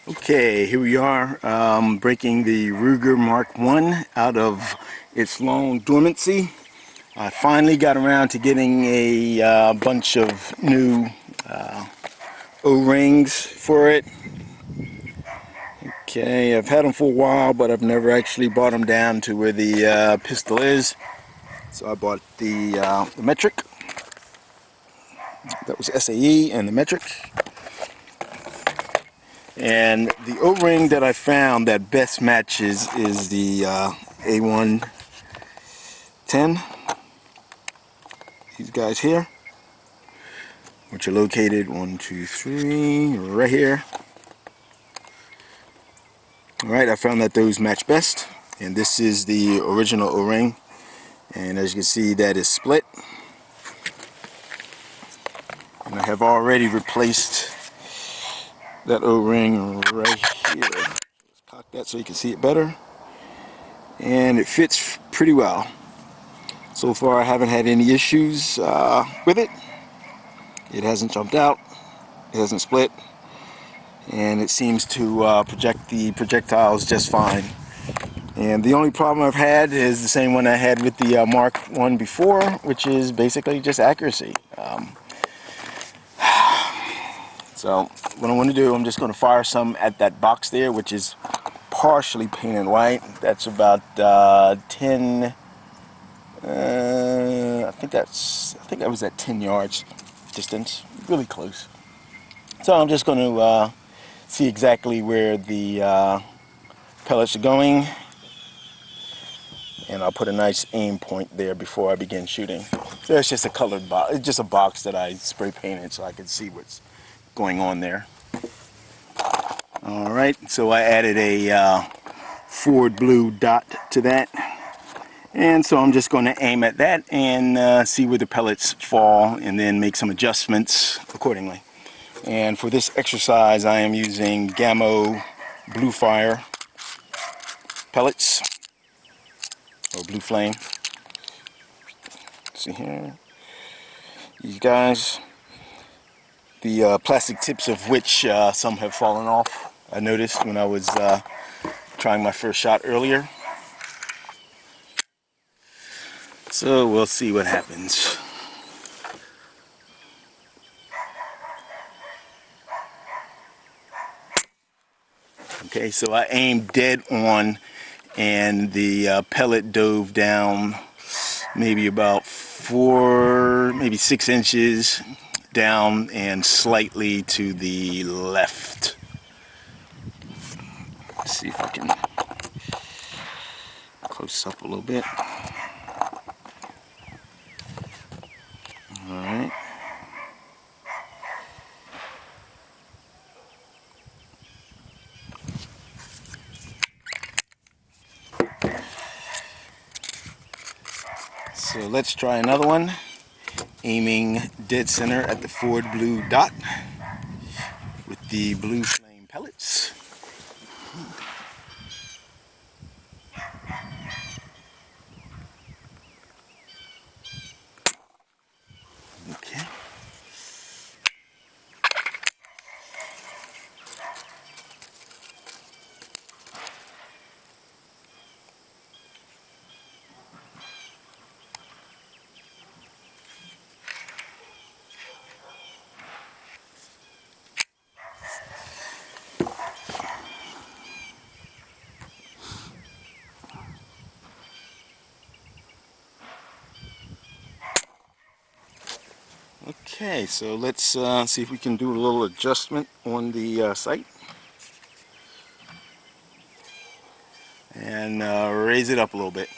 Okay, here we are, breaking the Ruger Mark 1 out of its long dormancy. I finally got around to getting a bunch of new O-rings for it. Okay, I've had them for a while, but I've never actually brought them down to where the pistol is. So I bought the metric. That was SAE and the metric. And the O-ring that I found that best matches is the A110. These guys here, which are located 1, 2, 3 right here. Alright, I found that those match best. And this is the original O-ring. And as you can see, that is split. And I have already replaced that O-ring right here. Let's cock that so you can see it better. And it fits pretty well. So far I haven't had any issues with it. It hasn't jumped out, it hasn't split, and it seems to project the projectiles just fine. And the only problem I've had is the same one I had with the Mark 1 before, which is basically just accuracy. So what I'm going to do, I'm just going to fire some at that box there, which is partially painted white. That's about 10. I think that was at 10 yards distance, really close. So I'm just going to see exactly where the pellets are going, and I'll put a nice aim point there before I begin shooting. So it's just a colored box. It's just a box that I spray painted so I can see what's going on there. Alright, so I added a forward blue dot to that, and so I'm just going to aim at that and see where the pellets fall and then make some adjustments accordingly. And for this exercise I am using Gamo Blue Fire pellets, or Blue Flame. See here, these guys, the plastic tips of which some have fallen off. I noticed when I was trying my first shot earlier. So we'll see what happens. Okay, so I aimed dead on, and the pellet dove down maybe about 4, maybe 6 inches down and slightly to the left. Let's see if I can close up a little bit. Alright. So let's try another one, aiming dead center at the forward blue dot with the Blue Flame pellets. Okay. Okay, so let's see if we can do a little adjustment on the sight and raise it up a little bit.